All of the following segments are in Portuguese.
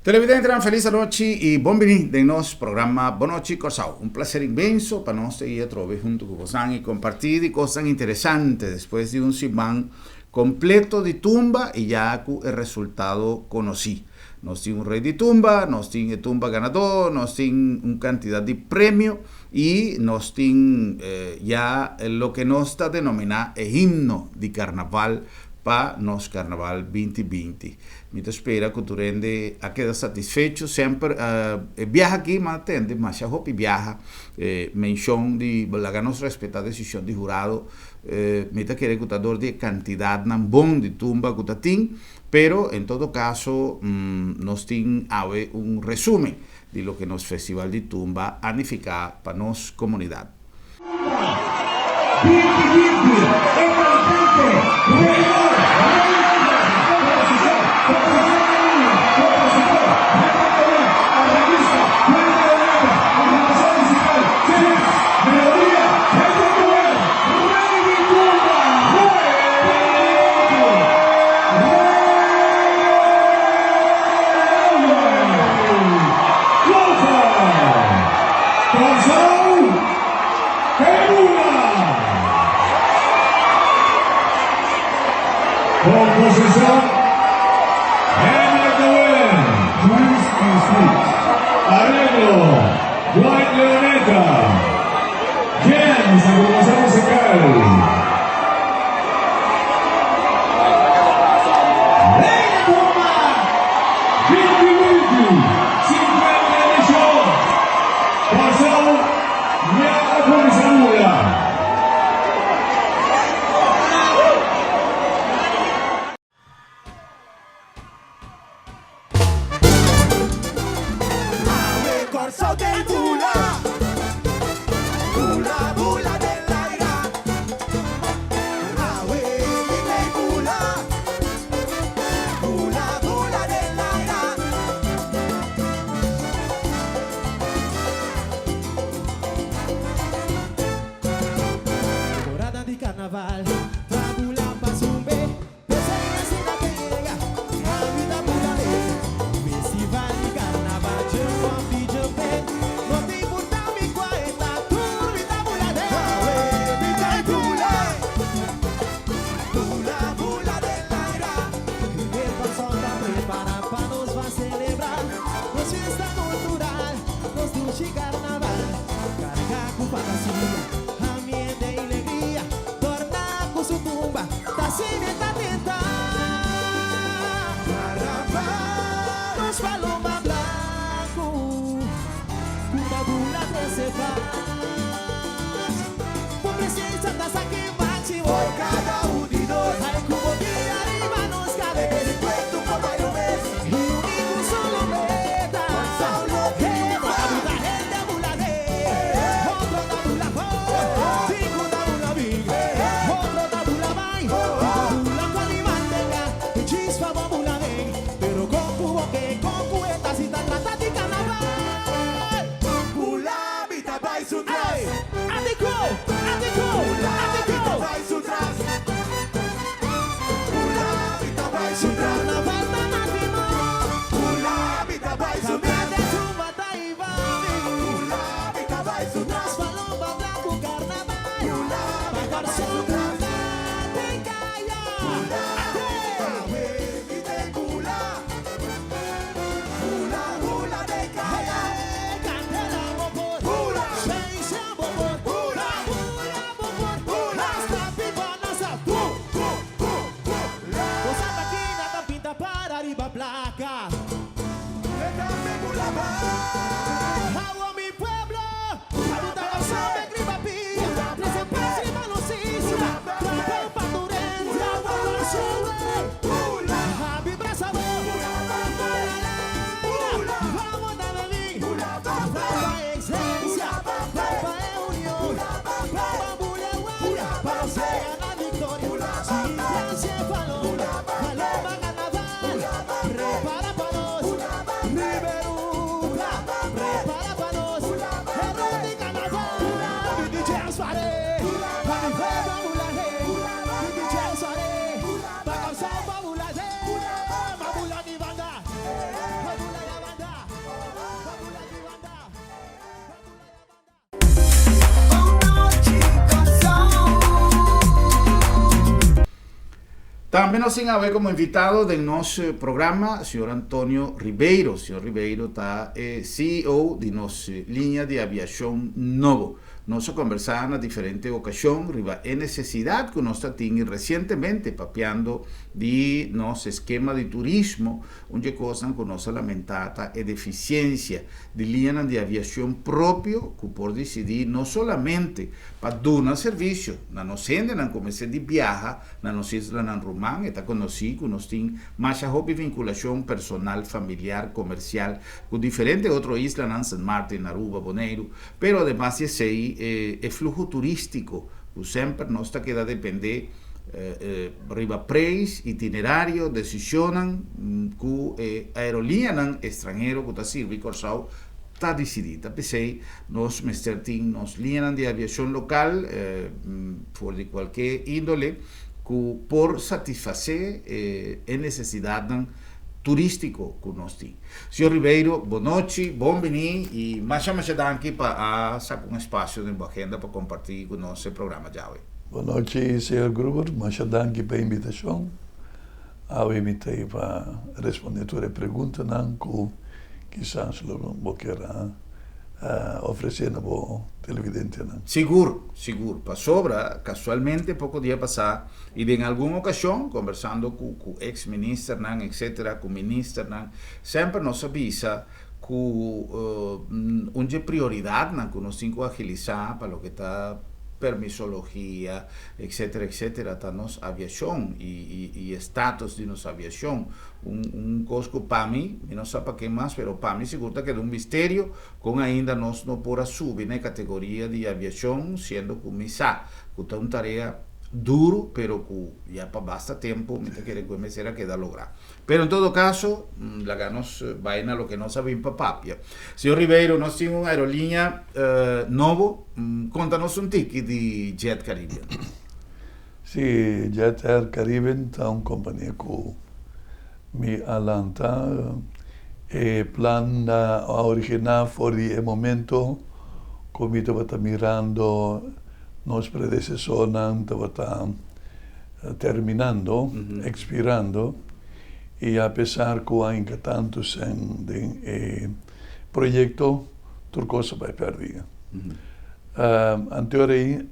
Televidente, una feliz noche y benvenuti nel nostro programma Bonoci Corsao. Un placer inmenso para nosotros seguir otra vez junto con vosotros y compartir cosas interesantes después de un simán completo de tumba y ya el resultado conocí. Nos tiene un rey de tumba, nos tiene tumba ganador, nos tiene una cantidad de premio y nos tiene ya lo que nos está denominado el himno de carnaval para nos carnaval 2020. Me espera que tu rende a quedar satisfecho sempre viaja aqui, mas atende, mas se a roupa viaja, menção de la nos respeta a decisão de jurado, me está querer cutador de cantidad nan bom de tumba cutatín, pero en todo caso nos tin ave un resumen de lo que nos festival de tumba anifica para nos comunidad. Composición en el Cabuel, Twins and Sweets. Arreglo, Juan Leoneta. Jens, agrupación musical. Placa Também nós temos a ver como invitado do nosso programa, o senhor Antônio Ribeiro. O senhor Ribeiro está CEO de nossa linha de aviação Novo. Nós conversamos em diferentes ocasiões sobre a necessidade que nós temos recentemente, papeando de nosso esquema de turismo, onde coisa que nós lamentamos é deficiência de linha de aviação próprio, que pode decidir não somente para dar serviço, na nossa gente, na comece de viajar, na nossa isla, na Romã, está conhecido que nós temos mais a vinculação personal, familiar, comercial, com diferentes outras islas, na San Martín, Aruba, Bonaire, pero además de sei fluxo turístico, que sempre nós está que depender riba preço, itinerário, decisionam que a aerolínea estrangeira que está servindo Corsau está decidida. Pensei, nós temos nos linhas de aviação local, por de qualquer índole, que por satisfazer a necessidade turístico que nós temos. Senhor Ribeiro, boa noite, bem-vindo e mais aqui para sacar espaço na agenda para compartilhar com o nosso programa de hoje. Boa noite, senhor Gruber, mais aqui para a invitação. Eu invitei para responder toda a pergunta que quizás eu quero oferecer na televidente. Seguro. Para sobra, casualmente, pouco dia passado, e em alguma ocasião, conversando com o ex-ministro, etc., com o ministro, sempre nos avisa que onde é prioridade que nós temos que agilizar para o que está permisologia, etc., está nossa aviação e status de nossa aviação. Coisa para mim, não sei para quem mais, mas para mim seguro que é um mistério, com ainda nós não podemos subir na categoria de aviação, sendo que missa, que é uma tarefa duro, pero que já para basta tempo, me querem começar a quedar lograr. Pero em todo caso, lá nos vai na lo que nós sabemos para papia. Senhor Ribeiro, nós temos uma aerolínea novo, conta-nos ticket de Jet Caribbean. Sim, Jet Air Caribbean é uma companhia que me alanta e plan original for o momento que estava mirando nos predecessores estava terminando, expirando, e apesar que ainda tantos em projeto, tudo coisa vai perder. Anteriormente,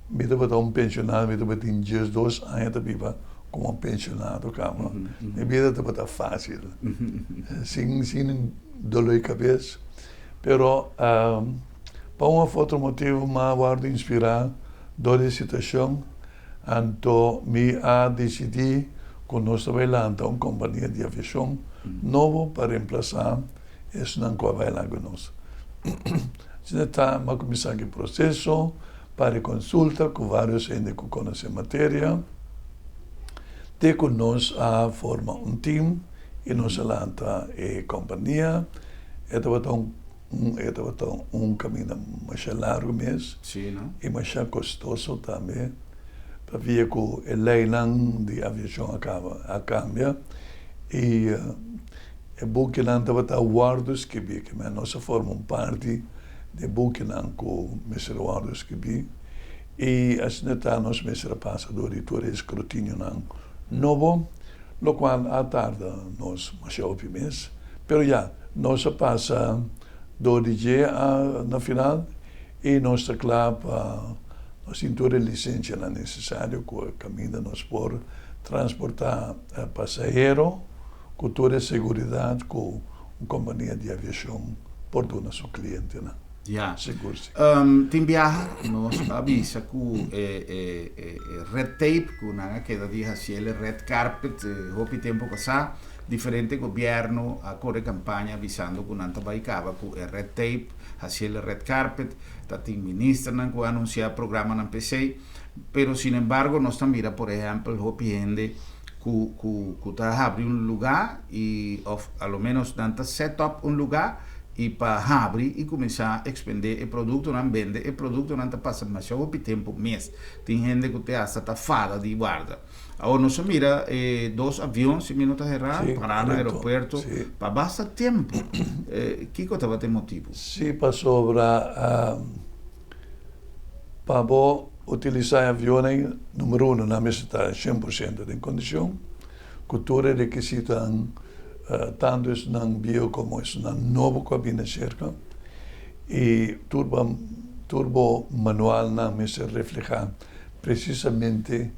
me estava pensionado, me estava em dias 2 anos viva como pensionado, calma. Minha vida estava fácil, sem dor de cabeça, pero para um outro motivo, me guardo inspirar da situação, então me a decidir que nós trabalhamos uma companhia de aviação nova para reemplaçar esse não que vai lá conosco. Então, vamos começar o processo para consulta com vários entes que conhecem a matéria, de que nós forma um time e nós lanta a companhia, um caminho mais largo mesmo, e mais custoso também, para ver que a lei de aviação cambia, e é bom que não estava guardas que vi, que nós formamos parte de bom que não com os guardas que vi, e assim está nós mesmo passadores de escrutínio novo, no qual à tarde nós mais mês, mas já nós passa do DJ na final e nós claro nós temos a licença necessária que o caminho nós por transportar passageiro com toda a segurança que uma companhia de aviação por do nosso cliente, né? Ja. Seguro, sim. Tem viaja, nós avisa que red tape, que na queda de hacer red carpet, hopi tempo passar, diferente governo a corre campanha avisando que não vai acabar com red tape, hacer red carpet, tá tem ministro não que anunciar programa na PC, pero sin embargo nós também mira, por exemplo, hopi gente que tá abrir lugar e a lo menos tanta set up lugar e para abrir e começar a expender o produto, não vende, o produto não passa mais o tempo mês. Tem gente que está fada de guarda. Agora nós mira 2 aviões, minutos errados, parar no aeroporto, para bastante tempo. Que coisa vai ter motivo? Sim, para sobrar, para utilizar aviões, número 1, na mesa está 100% em condição, cultura requisita tanto es nan bio como es nan novo cabina cerca y turbo manual na me se refleja precisamente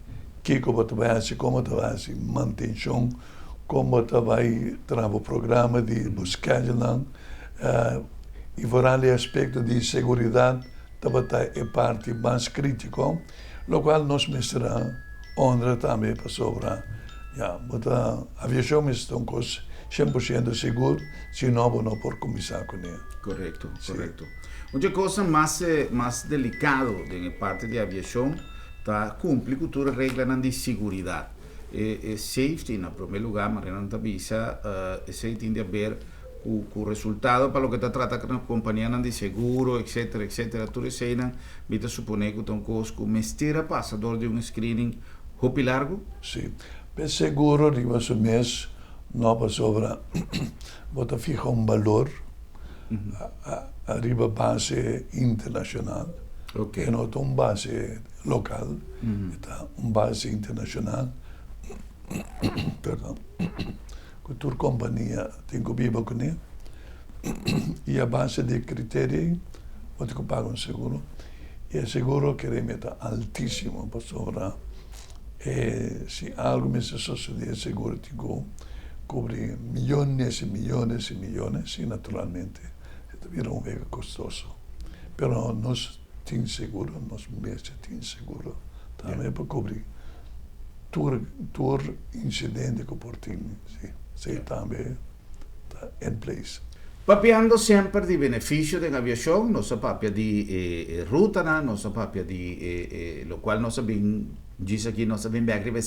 qué como te va a hacer, cómo te va a hacer mantención, cómo te va a traer o programa de buscar y por el aspecto de seguridad te va a ser parte más crítico, lo cual nos será honra también para sobrar. Ja, maar de aviação é uma coisa 100% segura, se não por começar com ela. Correto, correto. Outra coisa mais delicada na parte de aviação está cumprir com todas as regras de segurança. Safety, em primeiro lugar, mas não está visa, isso tem a ver com o resultado para o que está tratando com a companhia de seguro, etc, etc. Tudo isso aí, me supõe que tem coisa que mestira passador de screening hopi largo? Sim. Per seguro, arriba su mês, não para sobra, bota fija valor, arriba base internacional, e não base local, está base internacional, perdão, que toda companhia tem que viver com ele, e a base de critérios, pode que pagar seguro, e o seguro que remeta altíssimo para sobra. Se algo me sucede, seguro que cubre millones y millones y millones, y naturalmente es un mega costoso. Pero nos tiene seguro, nos meses tiene seguro, también para cubrir todo incidente que por ti, sí, también está en place. Papiando sempre di beneficio dell'aviazione, non so papia di ruta, non so papia di lo qual non sabem, diz aqui não sabem bem agregar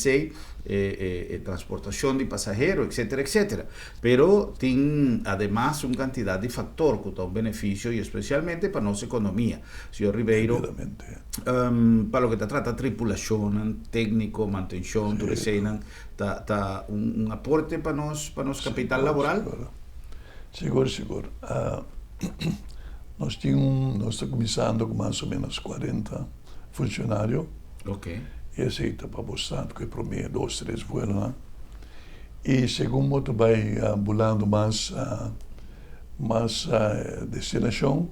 transportação de passageiros, etc, etc. Pero tem, además, uma quantidade de fatores que dão benefício, e especialmente para a nossa economia. Senhor Ribeiro, para o que trata tripulação, técnico, manutenção, tudo isso, tá aporte para nós capital laboral? Seguro. Nós estamos começando com mais ou menos 40 funcionários. Ok. E aceita para bastante, que para mim 2, 3 voos lá. E segundo tu vai bulando mais destinação,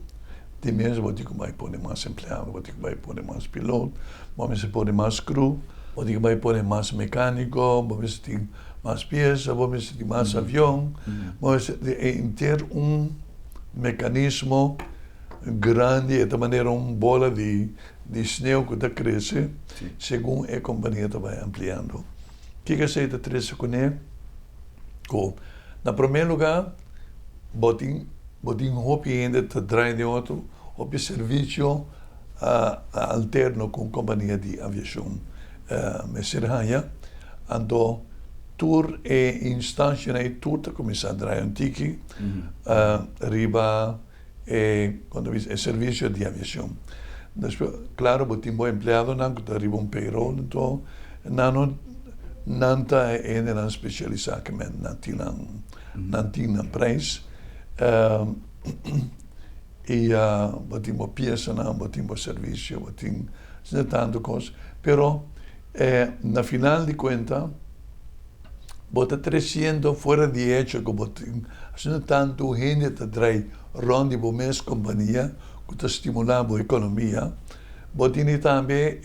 de mesmo vou ter que vai pôr mais empregado, vou ter que vai pôr mais piloto, vamos pôr mais crew, vou ter que vai pôr mais mecânico, vamos ter mais peças, vamos ter mais avião, vamos ter mecanismo grande, de maneira bola de sneeuw que está crescendo, segundo a companhia vai ampliando. O que você está crescendo com ele? Na primeiro lugar, botin hopi ainda te draai de outro, hopi serviço alterno com companhia de aviação. Messerhanha, ando tour e instância na tour te começar a draai tiki, riba quando é serviço de aviação. Después, claro, botin bom empleado, não que arriba payroll, então, não está ainda especializado que não tinha preço, e botin boa peça, não botin bom serviço, botin não tanto coisa, pero na final de conta, bota 300 fora de hecho que botin, não tanto gente te trai ronde bo mês companhia que estimular a economia, botini também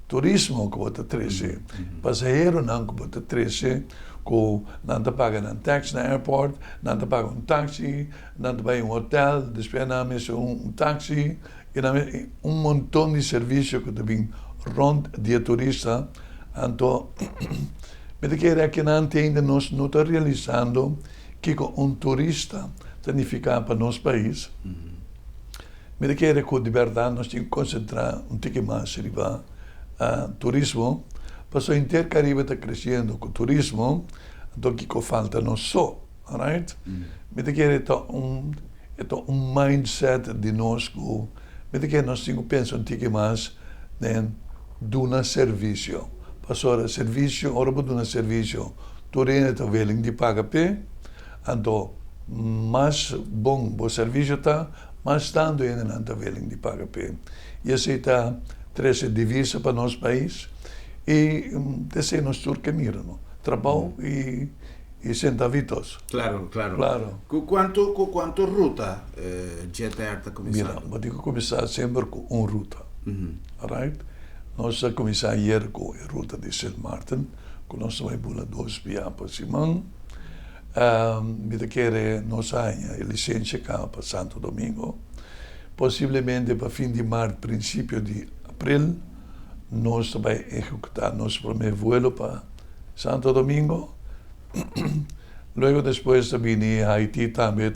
turismo que bota 13, passageiro não que bota 13, não te paga um taxi na airport, não te paga um táxi, não te vai um hotel, depois não é um táxi, e montão de serviços que também rond de turista. Então, me quer que não ainda nós não está realizando que turista significa para nosso país. Me quer que de verdade nós temos que concentrar pouco mais riba turismo, porque o Intercaribe está crescendo com turismo, então que falta não só, right? Me quer que mindset de nós me quer nós temos que pensar pouco mais de um serviço. Passou serviço, ora por um serviço, tu está willing de pagar pé, então mais bom o serviço está, mas tanto ainda não está willing de pagar pé. E assim está três divisas para nosso país e desse nosso caminho, trabalho e centavitos. Claro. Com quanto ruta Jet Air está começando? Mira, eu digo começar sempre com uma ruta, right? Nós começamos ayer com a ruta de St. Martin, que nós vamos pular 2 dias para Simão. Me quer nós a licença cá para Santo Domingo. Possivelmente para fim de março, princípio de abril, nós vamos executar nosso primeiro voo para Santo Domingo. Logo depois também Haiti também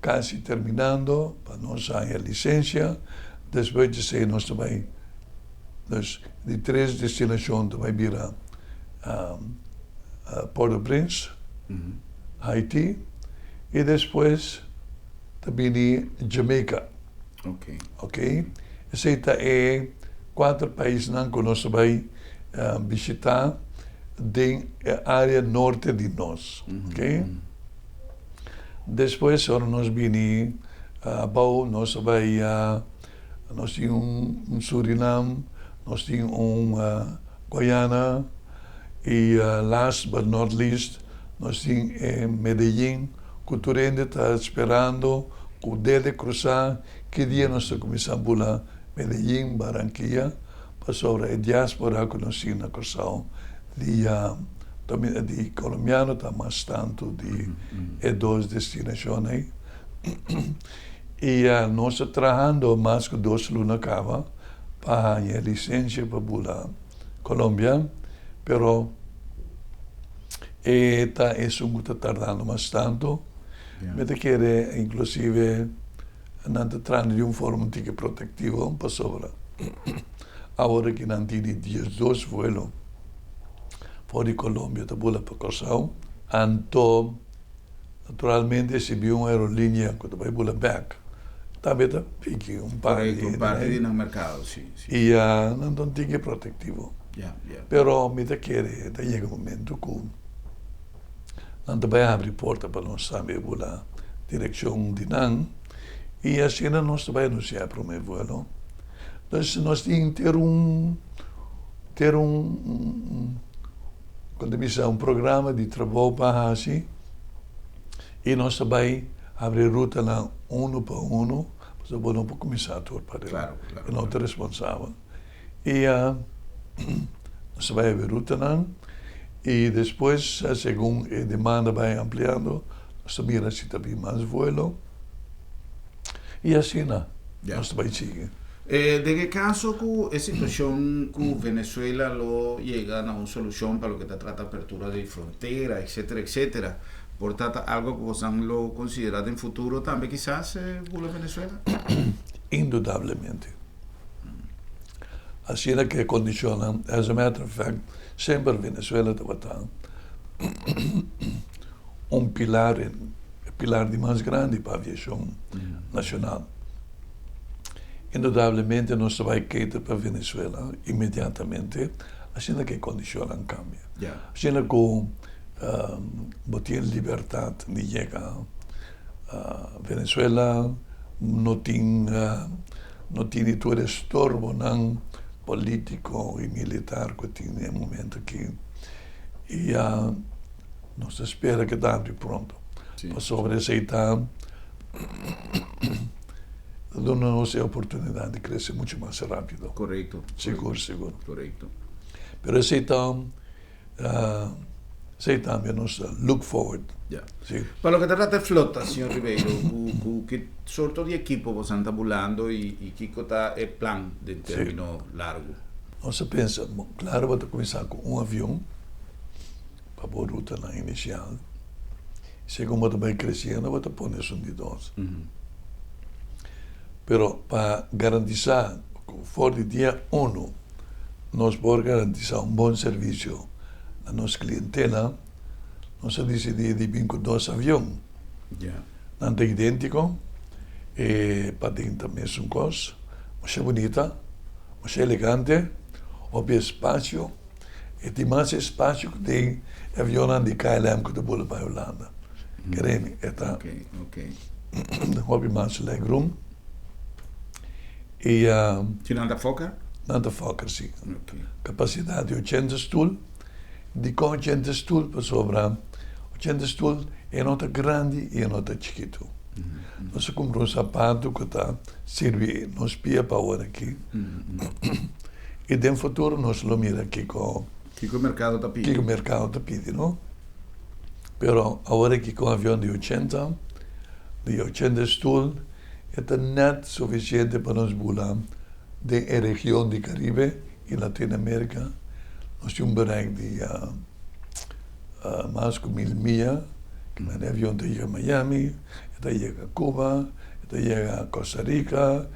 quase terminando para nós a licença. Depois de nós também de 3 destinações vai vir a Port-au-Prince, Haiti, e depois também Jamaica. Ok? Esse é 4 países que nós vamos visitar da área norte de nós. Ok? Depois, nós vamos nós vamos nós temos Suriname, nós temos Guiana e last but not least nós temos Medellín, que o ainda está esperando o deve cruzar, que dia nós começamos por Medellín, Barranquilla, para sobre a diáspora que nós temos na cruzão de colombiano, está mais tanto de 2 destinações. E nós estamos trabalhando mais que 2 lunas cava para a licença para a Colômbia, mas isso está tardando mais tanto. Me quer, inclusive, não está tratando de forma protetiva para sobre. Agora que não tem 12 voos fora de Colômbia, está para Corsão, então, naturalmente, se viu uma aerolínea que vai para back, também fica parte no mercado, sim. E não tem protetivo. Pero me quer, chega um momento que não vai abrir porta para nós saber a direção de não, e assim nós vai anunciar para o meu voo. Então, nós temos que ter um programa de trabalho para assim, e nós vai abrir ruta lá 1 para 1, para não começar a para claro. Não é responsável. E nós vai abrir ruta lá, e depois, segundo a demanda vai ampliando, nós mira se também mais voo, e assim nós vai seguir. ¿De qué caso que es situación que Venezuela lo llegan a una solución para lo que te trata apertura de frontera, etcétera, etcétera? Por tanto, algo que vos lo considerado en futuro también quizás por Venezuela? Indudablemente. Así es que condiciona, as a matter of fact, siempre Venezuela está un pilar, el pilar de más grande para la aviación nacional. Indudablemente nós vai querer para Venezuela imediatamente, assim que condiciona cambia. Assim que botar liberdade de chegar a Venezuela não tem todo estorbo não político e militar que tem no momento aqui. E nós espera que está pronto para sobreaceitar. Dando-nos a oportunidade de crescer muito mais rápido. Correcto. Seguro. Correcto. Pero esse então, Sei também nos look forward. Yeah. Sim. Para lo que trata de flota, signor Ribeiro, que sorto de equipo você está bulando e que está o plan de término largo? Nós pensa, claro, vou começar com um avião para a ruta na inicial. Segundo, vou vai crescendo, vou pôr isso de dois. Pero para garantizar, for de dia 1, nós podemos garantizar um bom serviço à nossa clientela, nós decidimos de vir com 2 aviões. Yeah. Não é idêntico, para ter também um coisa, mas é bonita, mas é elegante, houve espaço, e tem mais espaço que tem avião de KLM que te para a Holanda. Querem, Ok. houve mais legroom. E Você não anda foca? não da Fokker, sim. Ok. Capacidade de 80 stoel. De com 80 stoel para sobrar. 80 stoel é nota grande e é nota chiquito. Nós compramos um sapato que está serve nos pia para agora aqui. E no futuro nós lo mira aqui com Que o mercado está que pedindo? o mercado está pedindo, não? Pero agora aqui com avião de 80 stoel, é net suficiente para nos voar da região do Caribe e Latinoamérica. Nós temos um bereik de mais de 1000 milhas, que o avião chega a Miami, chega a Cuba, chega a Costa Rica,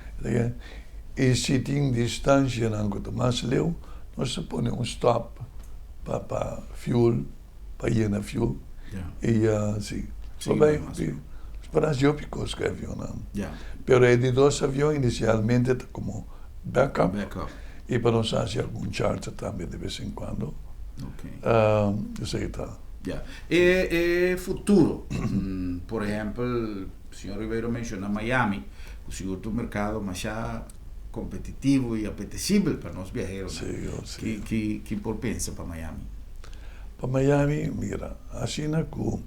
e se tem distância mais leu, nós põe stop para fuel, para llenar fuel. Yeah. E sim, Sim, bem, mas- para as ópicos que avião não. Yeah. Pero é de 2 aviões inicialmente como backup Backup. e para nós fazer algum charter também de vez em quando. Ok. Eu sei que tá. Yeah. E futuro, por exemplo, o senhor Ribeiro menciona Miami, o seguro mercado mais competitivo e apetecível para nós viajeros. Sim. Que por pensa para Miami? Para Miami, mira, a China com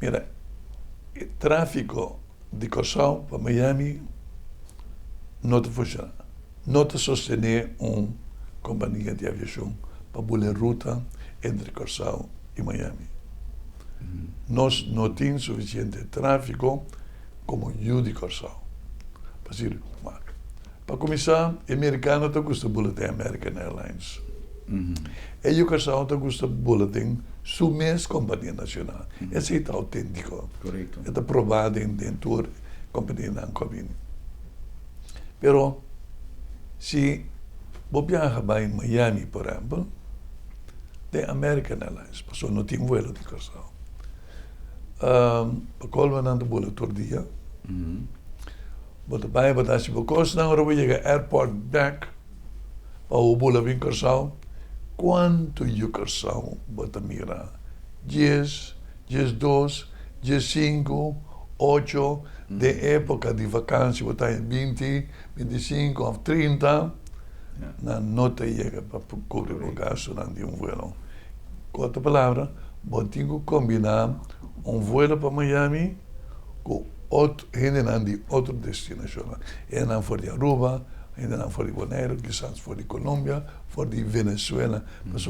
mira, o tráfico de Corsão para Miami não te funciona. Não te sostener uma companhia de aviação para bolar ruta entre Corsão e Miami. Nós não temos suficiente tráfego como o de Corsão. Para começar, o americano está custa boletim American Airlines. E o Corsão está custa boletim sua mesma companhia nacional. Esse é autêntico. Correto. Está provado dentro da companhia não convém. Pero, se você viaja para Miami, por exemplo, tem American Airlines, porque não tem voo de Corsão. Para qual não tem voo todo dia. Você vai para se você não vai chegar airport back para o voo de Corsão, quanto o Corsão você mira? 10, 12, 5, 8, de época de vacância, você está em 20, 25 ou 30, não te chega para cobrir o gasto de voo. Com outra palavra, você tem que combinar voo para Miami com de outra destinação. Não for de Aruba, não for de Bonaire, quizás for de Colômbia, for de Venezuela. Mas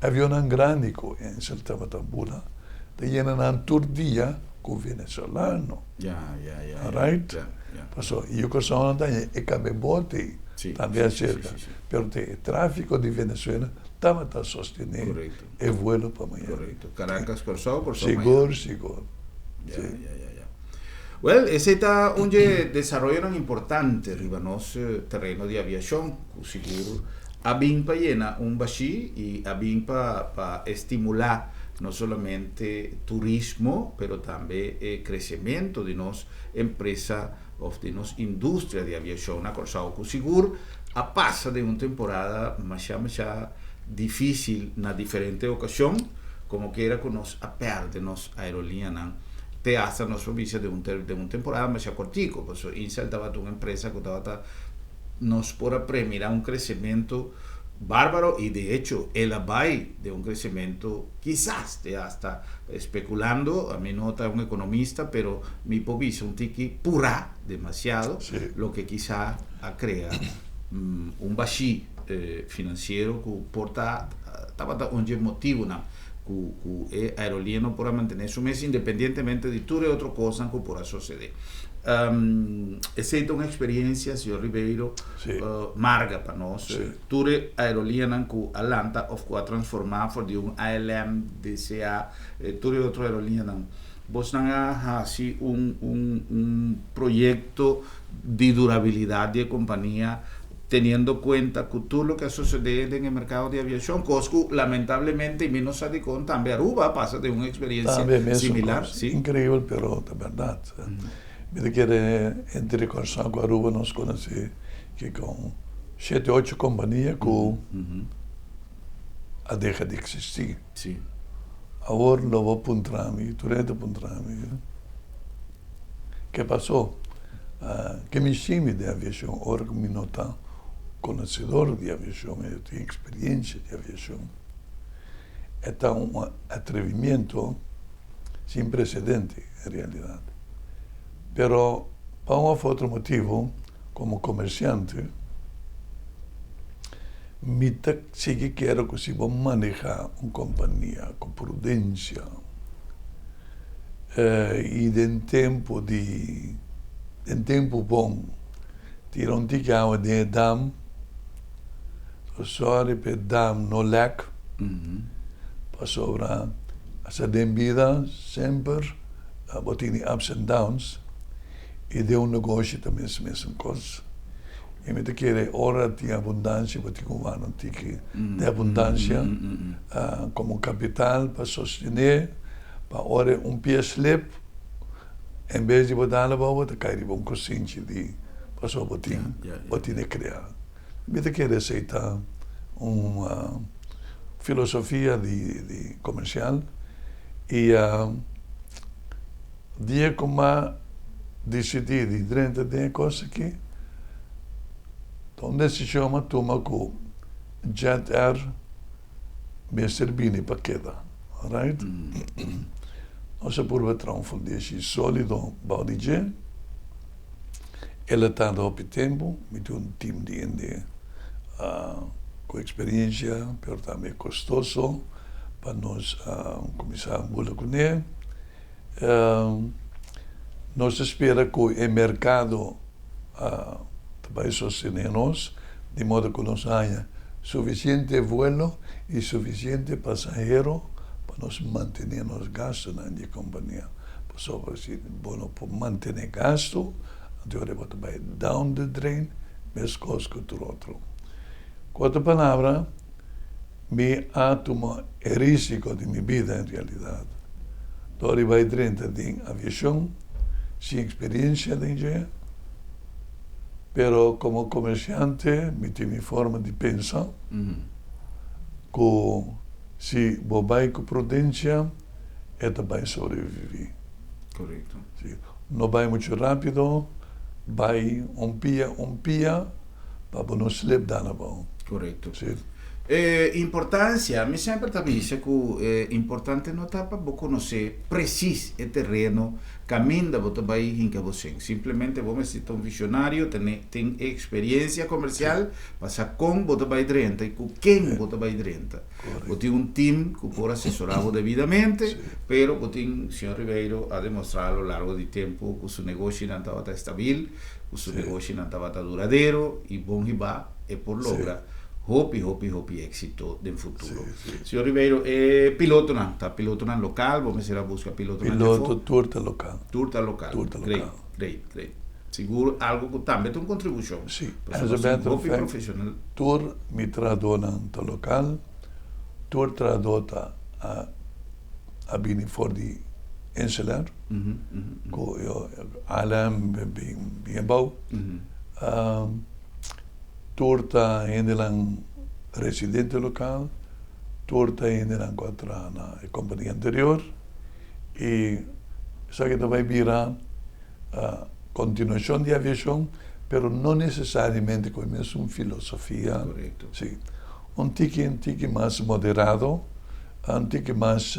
avião grande em Saltava Tambula, tem um tour dia com venezuelano. Right? Passou. E o Corsão é cabe bote também cerca. Pero o tráfico de Venezuela estava a sostener o voo para Miami. Correto. Caracas, Corsão, Seguro. Well, ese está un desarrollo importante arriba nos terreno de aviación, seguro. Abin para llenar un bashi y abin para estimular no solamente turismo, pero también crecimiento de nos empresa o de nos industria de aviación a Corsao seguro a pasa de una temporada más difícil na diferente ocasión, como que era con nos a perder nos aerolíneas te hace nos servicio de una temporada más cortico, pues Insel estaba una empresa que estaba nos por premiar un crecimiento bárbaro y de hecho el abay de un crecimiento quizás te hasta especulando, a mí no está un economista, pero mi povisa un tiki pura demasiado, lo que quizá crea un bashi financiero que porta estava onde motivo não que a aerolínea não pode manter isso, mas independentemente de tudo e outra coisa que pode suceder. Essa é uma experiência, senhor Ribeiro, marca para nós. Tudo a aerolínea que Atlanta vai transformar de ALM, DCA, tudo e outra aerolínea não. Você não há assim projeto de durabilidade de companhia, teniendo cuenta que todo lo que sucede en el mercado de aviación, Cosco, lamentablemente, y menos Sadicón, también Aruba pasa de una experiencia similar. Sí. Increíble, pero de verdad. Me quiere entre con Aruba nos conoce que con 7, 8 compañías que ha dejado de existir. Sí. Ahora lo voy a puntrami, turete puntrami. ¿Qué pasó? Que me chime de aviación, ahora que me nota conhecedor de aviação, eu tenho experiência de aviação. É um atrevimento sem precedente, em realidade. Pero, por um ou outro motivo, como comerciante, me que quero que se vou manejar uma companhia com prudência e em tempo bom, tirar um ticão de dam, sorry per dam no lack, para sobra essa vida sempre botini ups and downs e de negócio também a mesma coisa. E me te quer ora de abundância, botin um tique de abundância como capital para sostener, para ora pie slip, em vez de botar a boa, te cai de bom consciente de para botin criar. Me te quer aceitar uma filosofia de comercial e dia como decidir de 30 de coisa que onde se chama toma com Jet Air me servini para queda, right? Nossa por trunfo desse sólido baldige ela está no tempo, me tem time de com experiência, mas também custoso para nós começar a bolar com ele. Nós espera que o mercado vai sostener-nos, de modo que nós tenha suficiente voo e suficiente passageiro para nós manter os gastos na companhia. Por isso, para manter gasto, agora vai down the drain, mais coisas que o outro. Com outra palavra, me atomo risco de minha vida, em realidade. Agora vai 30 de aviação, sem experiência de engenheiro, pero como comerciante, me tenho minha forma de pensar, que se vou com prudência, ela vai sobreviver. Correto. Não vai muito rápido, vai pia, para não slip dar na mão. Correto. Sim. Importância, me sempre dice que é importante não tá para conhecer preciso o terreno, caminho da você vai em que você. Simplesmente você ser um visionário, tem experiência comercial, passa com você vai dentro e com quem você vai dentro. Você tem time que pode assessorar devidamente, pero você tem, senhor Ribeiro, a demonstrar ao longo do tempo que o seu negócio não estava estável, que o seu negócio não estava duradouro e bom e vai é por lograr. Hopi éxito del futuro. Señor Ribeiro, piloto na local, vamos a buscar piloto na turta local. Great. Seguro algo que também tem contribuição. Sim, profissional. Tour me tradona na local, tour tradota a bini for di encelar, ko eu alam bem bom. Torta ainda residente local, torta ainda contra na companhia anterior e isso que vai virar a continuação de aviação, pero não necessariamente com a mesma filosofia. Correto. Sim. Um tique mais moderado, um tique mais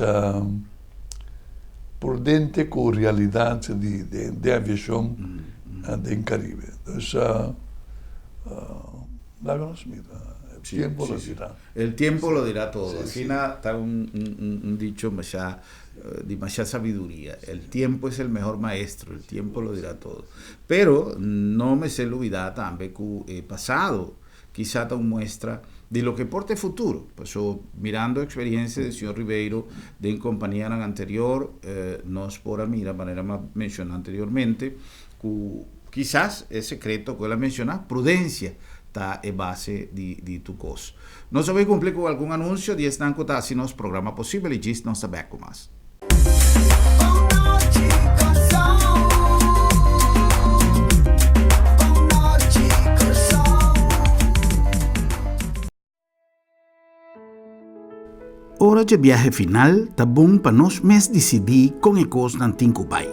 prudente com a realidade de aviação do Caribe. Então, Lagos Smith, El tiempo lo dirá. El tiempo lo dirá todo. Al final está un dicho demasiada sabiduría. El tiempo es el mejor maestro, el tiempo lo dirá todo. Pero no me se olvidar también que el pasado quizá te muestra de lo que porta el futuro. Pues, mirando experiencia del señor Ribeiro de en compañía anterior, nos por mira, manera más mencionada anteriormente, que quizás el secreto que la menciona, prudencia, está en base de tu cosa. No sabéis cumplir con algún anuncio, 10 tanco está así nos programa posible y gist no sabe con más. Hora de viaje final, tá bom para nós mes decidir com e cos nan tinco pai.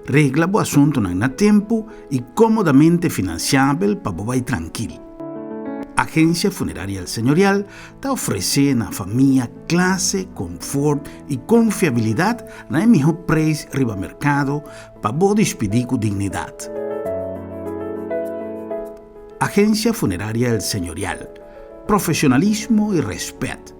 Regla o assunto na tempo e comodamente financiável para vai tranquilo. Agência Funerária El Señorial está oferecendo à família classe, conforto e confiabilidade na melhor preço riba mercado para bo despedir com dignidade. Agência Funerária El Señorial. Profissionalismo e respeito.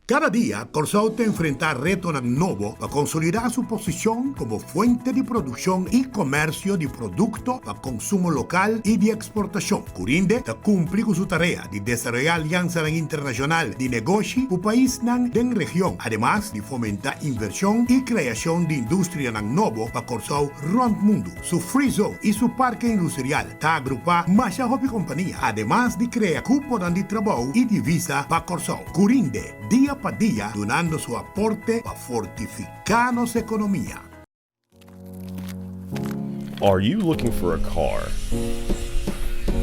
Cada día, Corsao te enfrenta retos nuevos para consolidar su posición como fuente de producción y comercio de productos para consumo local y de exportación. Curinde te cumple con su tarea de desarrollar alianzas internacional de negocio para país en región, además de fomentar inversión y creación de industria nueva para Corsao rond mundo. Su free zone y su parque industrial está agrupa más de compañía, además de crear cupos de trabajo y divisa para Corsao. Curinde, día para día, donando su aporte para fortificar nuestra economía. Are you looking for a car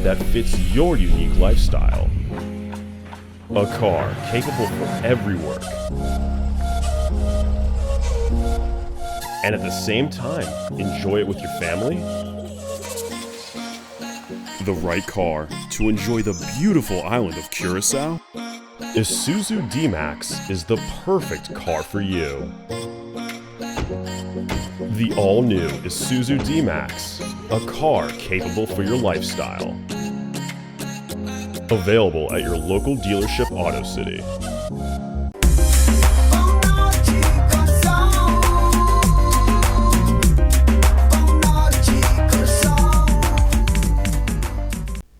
that fits your unique lifestyle? A car capable for every work, and at the same time, enjoy it with your family? The right car to enjoy the beautiful island of Curaçao? Isuzu D-Max is the perfect car for you. The all-new Isuzu D-Max, a car capable for your lifestyle. Available at your local dealership Auto City.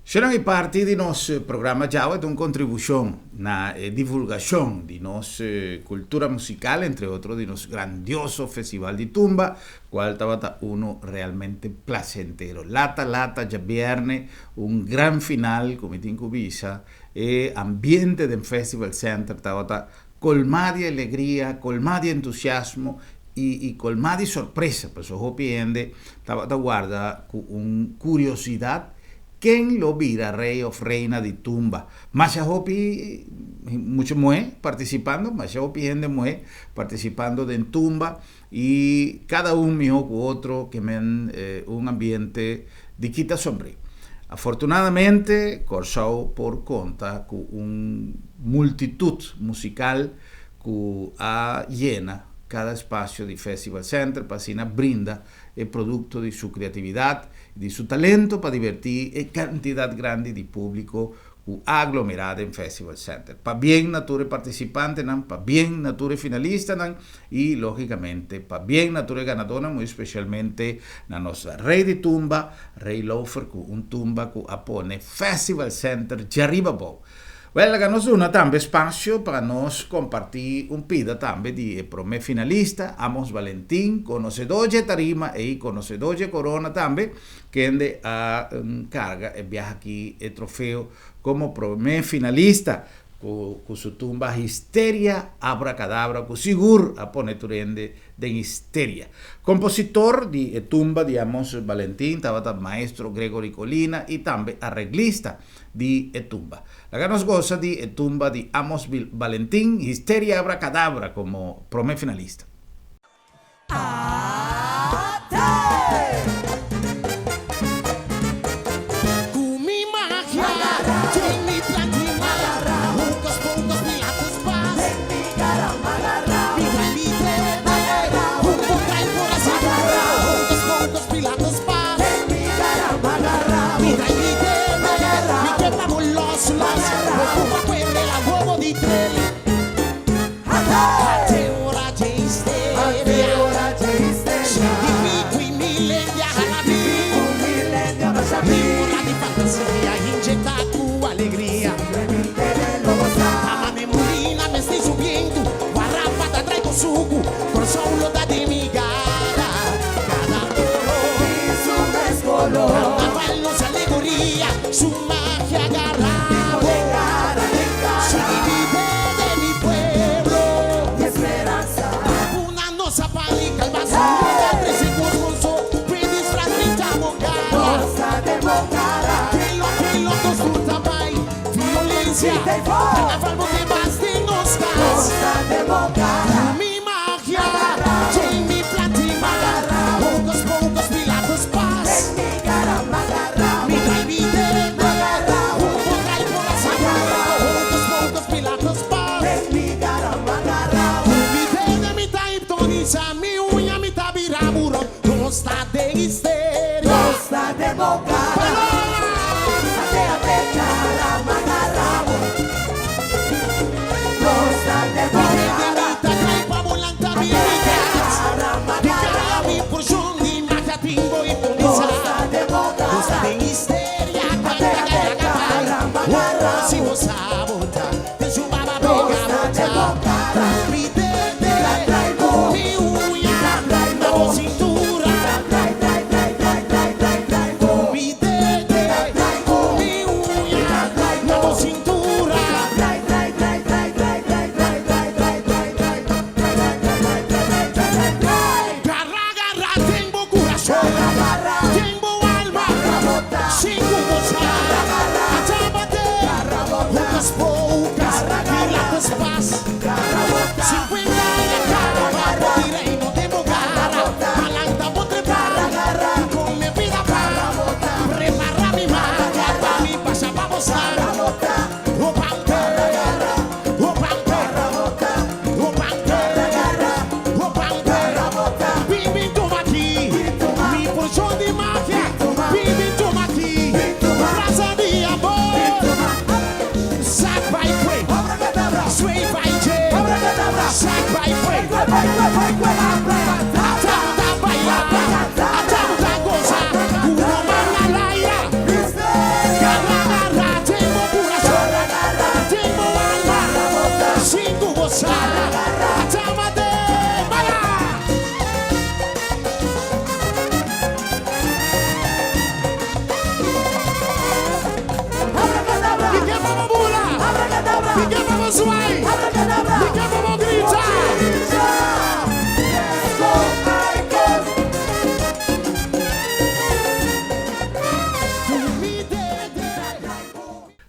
Serán parte de nuestro programa ya de una contribución na divulgación de nuestra cultura musical, entre otros de nuestro grandioso festival de tumba, cual estaba uno realmente placentero. Lata, ya viernes, un gran final, como en Cubisa, ambiente del Festival Center, estaba colmado de alegría, colmado de entusiasmo y colmado de sorpresa. Pues ojo piende, estaba guarda con curiosidad. ¿Quién lo vira rey o reina de tumba? Masha Hopi, mucho mue participando, Masha Hopi gente mue participando de tumba y cada uno mejor que otro que men un ambiente de quita sombrío. Afortunadamente, Corsao por conta con una multitud musical que llena cada espacio de Festival Center para así brinda el producto de su creatividad, de su talento para divertir a cantidad grande de público aglomerado en Festival Center. Para bien nature participante, para bien nature finalista y lógicamente para bien nature ganadora, muy especialmente na nuestra rey de tumba, Rey Loafer, un tumba que apone Festival Center de arriba bo. Bueno, que nos una también espacio para nos compartir un pida también de prome finalista, Amos Valentín, conocedor de tarima y conocedor de corona también, que ende a carga el viaje aquí el trofeo como prome finalista, con su tumba Histeria Abracadabra, con seguro a poner turende de Histeria. Compositor de tumba de Amos Valentín, estaba maestro Gregory Colina y también arreglista de tumba. La que nos goza de tumba de Amos Valentín, Histeria Abracadabra como prome finalista. cápsulas, ocupa quelle la uovo di tre. A te ora c'è isteria, dimmi qui millennia alla vita, l'ora di fantasia, ingetta tu allegria. A me mulina me stai subiendo, guarrapa da traigo sugu, con solo da demigara, cada color, carnaval alegoría, su magia agarrado, su divide de mi pueblo, y esperanza, una nosa pánica, el vaso, tres segundos, quindi sfrattiamo gara, quello costruta mai, violencia, carnaval monte basti nos gas, mi magia, Jamie Platima, pocos pilatos paz, mi trae vite, poco trae por la sangre, pocos pilatos paz, mi vede, mi trae toniza, mi uña, mi tabiraburo, costa de histeria, si vos sabota, te sumaba pegada, mi tete, mi uña, la voz cintura, mi tete, mi uña, la voz cintura. Garra, tengo corazón, tengo alma, sin gozar, atábate, unas pocas, pilatos paz, 50 la cara, direi no tengo gara, malanta vos trepar, con mi vida para, prepara mi maga, mi pasa pa' gozar, o pante, o pante, o pante, o pante, vivi tu aquí, mi porción de magia, vivi tu aquí, raza de amor, sac by quick, sway by j, sac by quick, atata baila, atata goza, uno manda al aire, garra, tengo corazón, tengo alma, sin gozar, atámate, baila. Pique vamos bula, pique vamos sway, pique vamos grita.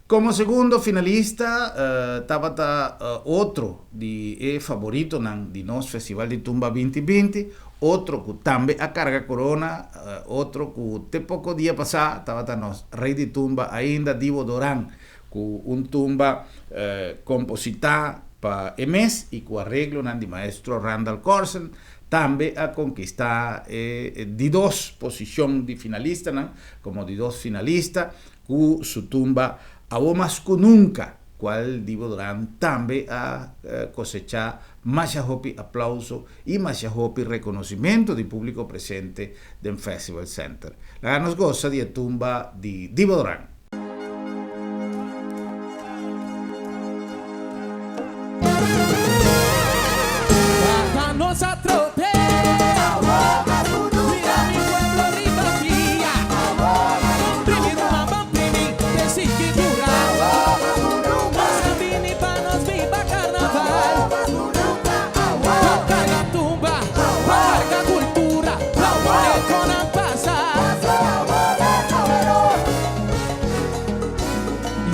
Como segundo finalista, estaba otro de favorito de nos Festival de Tumba 2020, otro que también a carga corona, otro que te poco día pasado estaba nos Rey de Tumba ainda Divo Dorán, con un tumba compositada para mes y con arreglo de maestro Randall Corson, también a conquistar de dos posiciones de finalista, como de dos finalistas, con su tumba a más que nunca, cual Divo Dorán también a cosechar más aplauso y más reconocimiento del público presente del Festival Center. La nos goza de tumba de Divo Dorán. Nossa troteira, mira mi pueblo ribatía, comprimi numa bamprimi, desse que dura, nossa vini pa nos viva carnaval, carga tumba, carga cultura, con a pasa,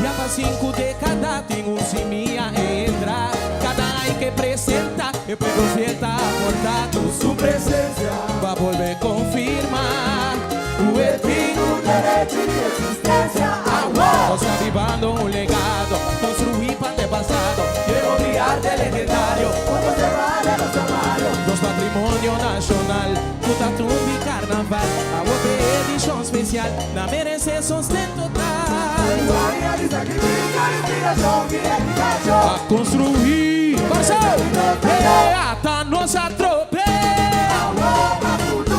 e a 5 décadas tem simia entra, cada ai que presenta, e presenta portado su presencia, va a volver a confirmar o eterno derecho de existencia. Vamos avivando un legado, construir para el pasado, quiero brillar de legendario, como se vale los amarios, los patrimonio nacional, puta tumba carnaval, a outra edición especial, na merece sustento total. A construir, parceiro, hasta nos atropella.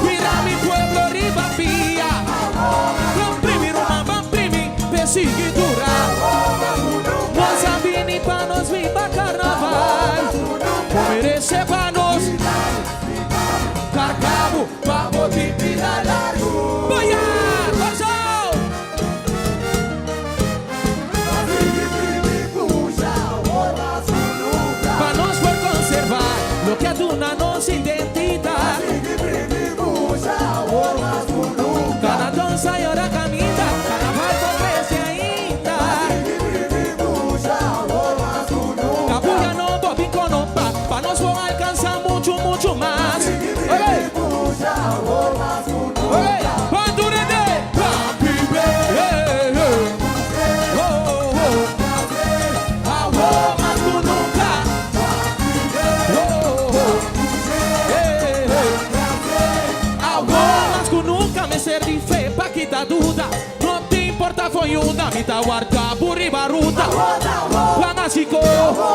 Mira mi pueblo Ribapía, comprimi Roma, comprimi perseguidura. Nossa vini pa nos viva carnaval, merece pa nos carcabo, pa botir vida largo. Vaya, parceiro. Pa nos por conservar lo que aduna nos identidad. Cada dança e hora caminha, carnaval acontece ainda. Cabuya no bobinco no pa nos vão alcançar muito, muito mais. Hey! Hey! Bandurede! Papibe! Hey, hey. Oh, oh. Alô, mas tu nunca. Oh, oh. Hey, hey. Alô, mas tu nunca me servi fe pa quitar dúvida. Não te importa foi uma, me tá guarda burri baruta. Panasico,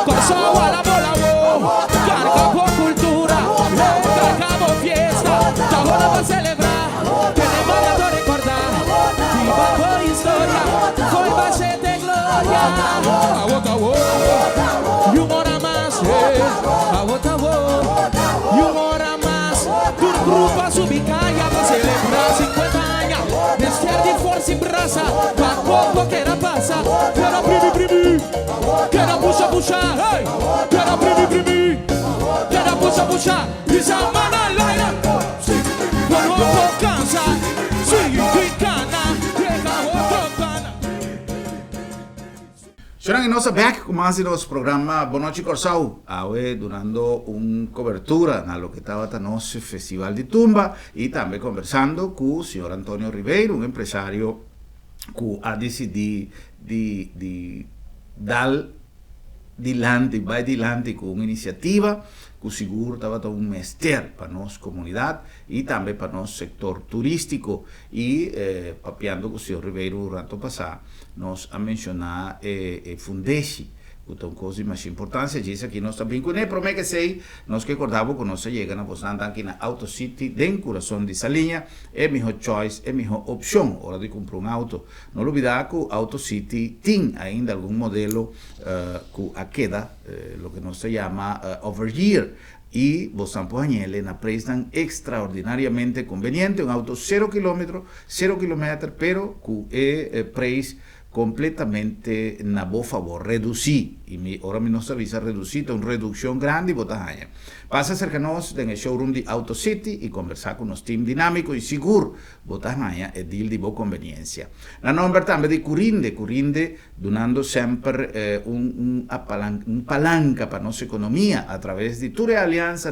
Corsao a la bola, cargamos cultura, cargamos fiesta, ahora va a celebrar, tenemos que recordar, viva por historia, foi base de gloria, y una hora más, y una hora más, tu grupo a su bicaya va a celebrar 50 años, desde de força e braça, pa poco que era passa, quero primi, quero puxa, hey, quero primi, quero puxa, pisa a mano al aire, quando não cansa, sigue cana, pega outro cana. Sono in nostra back con más de los programas Bonochi Corsao, ahora durando una cobertura a lo que estaba el Festival de Tumba y también conversando con el señor Antonio Ribeiro, un empresario que ha decidido de dar vai dilante con una iniciativa que seguro estava un mester para nossa comunidade e também para nosso sector turístico e papiando com o senhor Ribeiro durante o passado nós a mencionar Fundesi que uma coisa mais importante diz aqui nós também com ele promete que sei nós que acordamos que nós chegamos na posanda aqui na Auto City dentro do coração dessa linha é melhor choice é melhor opção hora de comprar auto não olvidar que Auto City tem ainda algum modelo que a queda lo que nós se chama over-year y Boston Pojañele na prestan extraordinariamente conveniente, un auto 0 km, pero que es precio completamente na bo favor, reducir, y ahora me nos avisa reducir, una reducción grande y botajaña. Pasa a acercarnos en el showroom de Auto City y conversar con los team dinámicos y seguro, botajaña es deal de bo conveniencia. La nombre también de Curinde donando siempre un palanca para nuestra economía a través de ture alianza,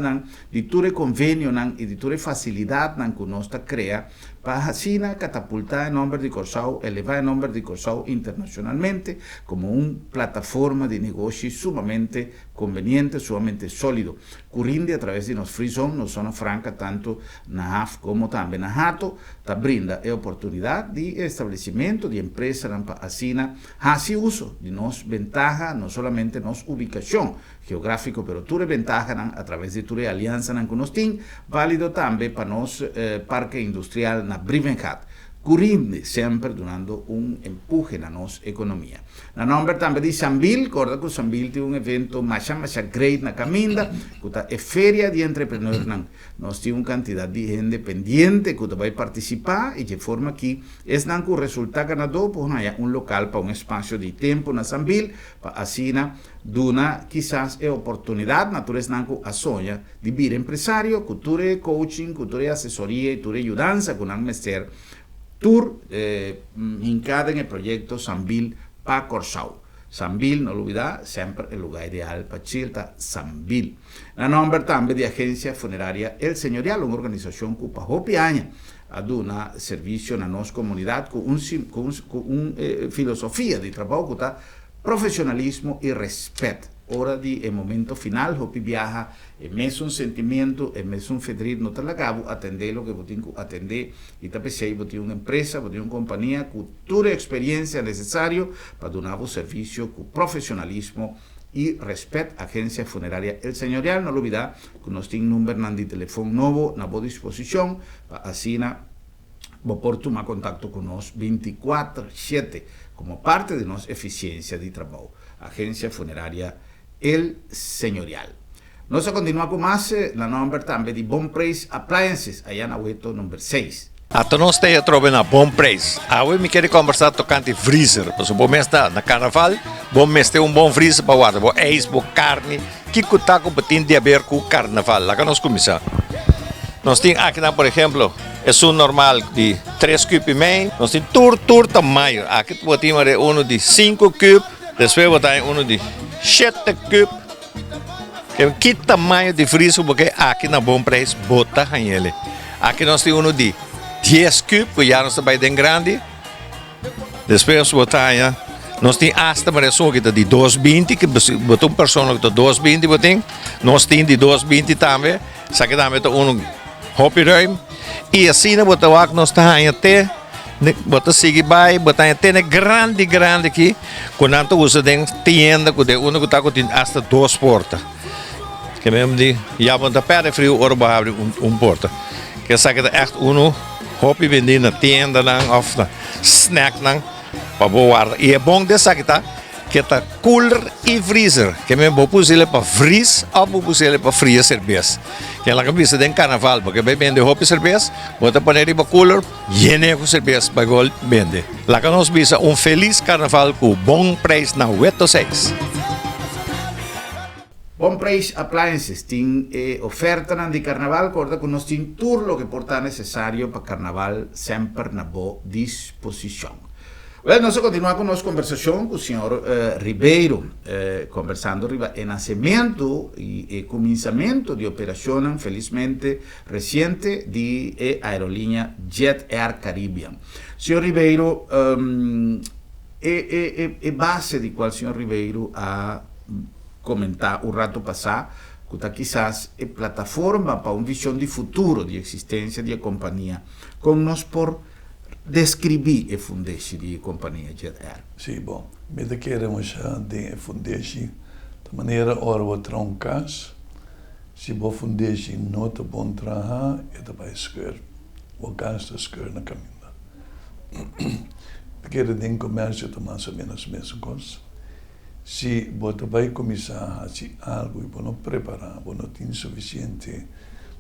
de ture convenio y de ture facilidad que nos crea para así catapultar el nombre de Corsao, elevar el nombre de Corsao internacionalmente como una plataforma de negocio sumamente conveniente, sumamente sólido. Curinde a través de nos free zone, nos zona franca, tanto na HAF como también na Hato, ta brinda a oportunidad de establecimiento de empresa así hace uso de nos ventaja, no solamente nos ubicación geográfico, pero ture ventaja a través de ture alianza con nos team, válido también para nos parque industrial na Brivenhat. Curinde sempre donando un empuje na nostra economia. Na nombre também de Sambil, corda que Sambil tem un evento mais great na caminda, que é feria de entrepreneur. Nós temos uma quantidade de gente pendiente que vai participar e de forma que o resultado ganador por um local para um espaço de tempo na Sambil, para assim dona quizás a oportunidade natureza a sonha de vir empresário, cultura coaching, cultura assessoria e cultura ajudança com um mestre tour hincada en el proyecto Sambil para Corsao. Sambil, no lo olvidar, siempre el lugar ideal para Chilta, Sambil. La nombre también de Agencia Funeraria El Señorial, una organización que para años a dar servicio a nuestra comunidad con una filosofía de trabajo que está profesionalismo y respeto. hora de momento final, hopi viaja, mesmo sentimento, mesmo fedrid, no te la cabo, atender lo que botín atender, y tapecei, botín una empresa, botín una compañía, cultura y experiencia necesario para donar un servicio con profesionalismo y respeto a agencia funeraria El Señorial. No lo olvida que nos tiene un número de teléfono nuevo, a boa disposición, para así por tomar contacto con nos 24/7, como parte de nuestra eficiencia de trabajo. Agencia funeraria El Señorial. Nós continuamos com mais na número também de Bom Preço Appliances, aí na Hueto número 6. Até nós temos trabalho na Bom Preço. Agora me quero conversar tocante freezer. Porque bom mês na carnaval, bom mês tem bom freezer para guardar, bom eis, bom carne, que custa com patin de haver com carnaval. Lá que nós começamos. Nós temos aqui, por exemplo, é um normal de 3 cubos e meio. Nós temos tur tamanho. Aqui temos de 5 cubos, depois temos de 7 cubos. Que tamanho de freezer porque aqui na Bom Preço bota ele. Aqui nós temos de 10 cubos, já nós estamos bem grande. Depois botar, nós temos hasta uma pessoa que está de 220, que botou uma pessoa que está de 220, nós temos de 220 também. Só que também está hopi ruim. E assim nós estamos até bota seguir vai, bota até grande aqui. Quando nós usamos dentro tienda, quando que está com hasta 2 portas. Que mesmo de já vamos perder frio, ora vai abrir porta. Que sabe que é echt hopi vender na tienda não, of na snack não, para boa. E é bom dessa que tá cooler e freezer. Que mesmo vou pôr ele para freeze ou vou pôr ele para fria cerveja. Que ela que precisa de carnaval, porque vai vender hopi cerveja, bota para ele para cooler, llene com cerveja para vender. Lá que nós bisa feliz carnaval com Bom Preço na Hueto 6. Bom Preço Appliances tem oferta de carnaval, corda que nós tem tudo o que porta necessário para carnaval sempre na boa disposição. Well, nós continuamos com nossa conversação com o senhor Ribeiro, conversando sobre o nascimento e começamento de operação, felizmente, recente de aerolínea Jet Air Caribbean. Senhor Ribeiro, base de qual o senhor Ribeiro a comentar o rato passado, que está quizás é plataforma para uma visão de futuro de existência de companhia, como nós por descrever a fundação de companhia Jet Air. Sim, bom, me queremos de fundação de maneira ora troncas, se a fundação não está bom trabalhar, é para escolher, o gasto escolher na caminho. Quero de comércio tomar mais ou menos a mesma coisa. Se você vai começar a fazer algo e você não preparar, você não tem suficiente,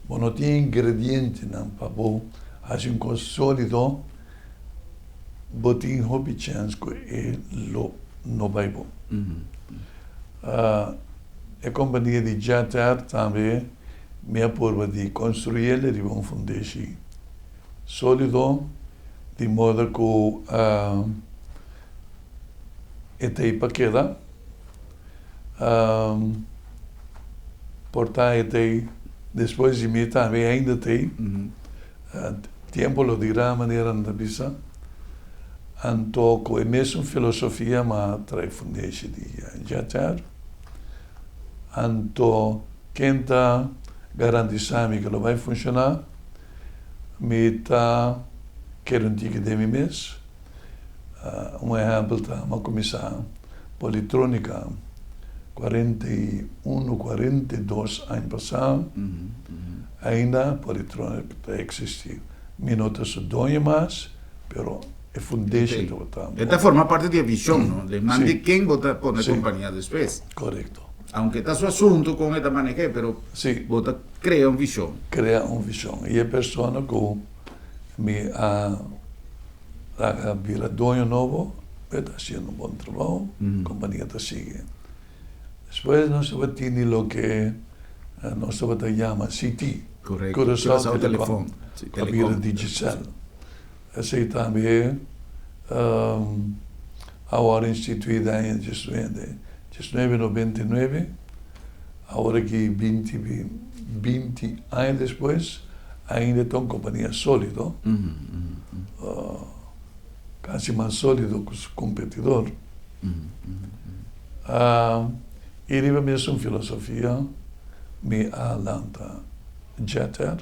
você não tem ingrediente para fazer uma coisa sólida, você tem uma chance que não vai bom. A companhia de Jet Air também me apoia de construir uma fundação sólida, de modo que este paquete portanto, depois de mim também ainda tem tempo lo dirá a maneira de bisa. Então, com a mesma filosofia, mas traz fundação de Jet Air. Então, quem está garantizando que vai funcionar, me está querendo dizer de mim mesmo. Exemplo está, vamos começar Politrônica. 41, 42 anos passados, ainda Politrônica existe. Minutos dois mais, mas é fundação do botão. Esta forma parte da visão, não? De mande quem bota por na companhia depois. Correto. Aunque está seu assunto com esta maneira, mas bota cria uma visão. Cria uma visão. E a pessoa que me vira dono novo, está fazendo bom trabalho, a companhia está seguindo. Depois nós vamos ter o que nós vamos chamar CT, Curaçao Telecom, a vira digital. Essa também agora instituída em 1999, agora que 20 anos depois, ainda é uma companhia sólida, quase mais sólida que os competidores. Iriva mesmo filosofia me alanta jeter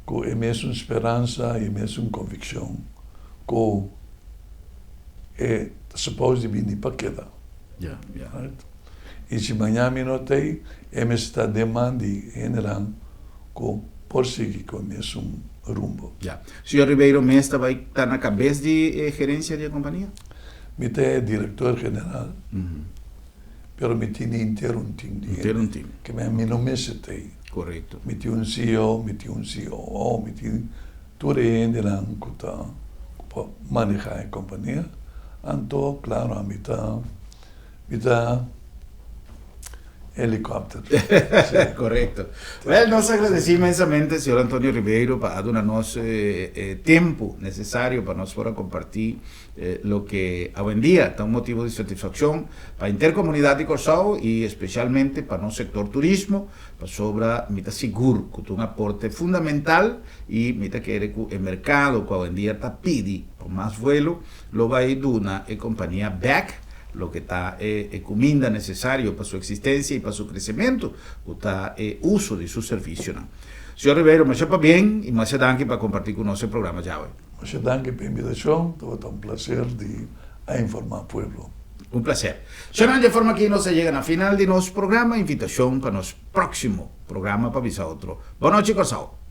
com a mesma esperança e a mesma convicção com é supposed to be para queda. Yeah, yeah. Right? E se amanhã me notei, me está demandando general com prosseguir com o mesmo rumbo. Yeah. Senhor Ribeiro Mestre vai estar na cabeça de gerência da companhia? Me tem diretor general, pero me tem inteiro um time. Inteiro um time. Que me não me setei. Correto. Me tem um CEO, me tem um COO, me tem tudo general que está para manejar a companhia. Então, claro, a me está helicóptero. Correcto. Well, nos agradecemos inmensamente, señor Antonio Ribeiro, para darnos tiempo necesario para nos poder compartir lo que hoy en día está un motivo de satisfacción para la intercomunidad de Corsao y especialmente para nuestro sector turismo, para sobre mita seguro, que es un aporte fundamental y mita que el mercado que hoy en día está pidiendo por más vuelo, lo va a ir de una compañía back, lo que está comida necesario para su existencia y para su crecimiento, está uso de su servicio. ¿No? Señor Ribeiro, me sepa bien y me danke para compartir con nosotros el programa ya hoy. Muchas gracias por la invitación, todo un placer de informar al pueblo. Un placer. Señor, de forma que nos llegan al final de nuestro programa, invitación para nuestro próximo programa para avisar otro. Buenas noches, Corsao.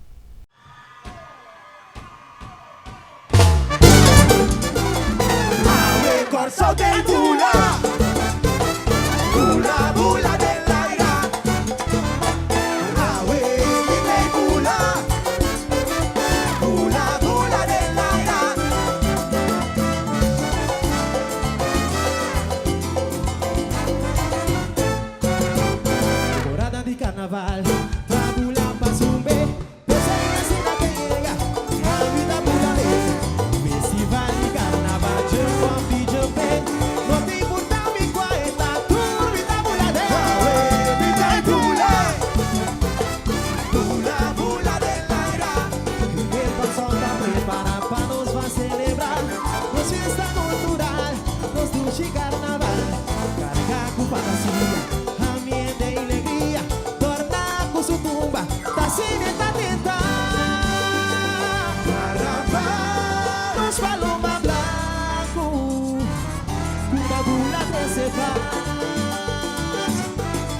Corsao del Bula, Bula, Bula del Laira, Awe del Bula, Bula, Bula del Laira. Temporada de carnaval, pra Bula passa um bem, pensa na que llega, a vida Bula é festival de carnaval, no te importa mi cuenta, tú vida Bula de vida Bula, Bula, Bula del Laira. El Corsao está preparado para nos va a celebrar nos fiesta cultural, nos dulce carnaval. Carga con fantasía, ambiente y alegría, torna con su tumba, ta cineta tenta. Carnaval, nos paloma blanco, Bula, Bula se faz.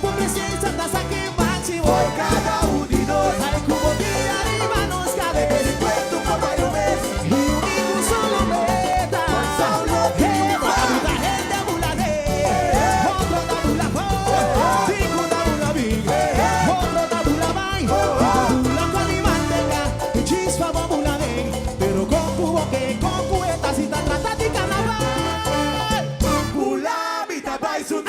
Por presença da saque bate hoy cada de nós. Ai como que arriba nos cabe el cuento como yo ves. Y unido solo meta. Corsao lo que va. Vida gente Bula de. Otro da Bula for. Cinco da Bula big. Otro da Bula vai. Bula con mi mantenga. Chispa va Bula de. Pero con cubo que con cueta si ta trata de carnaval. Bula vita vai su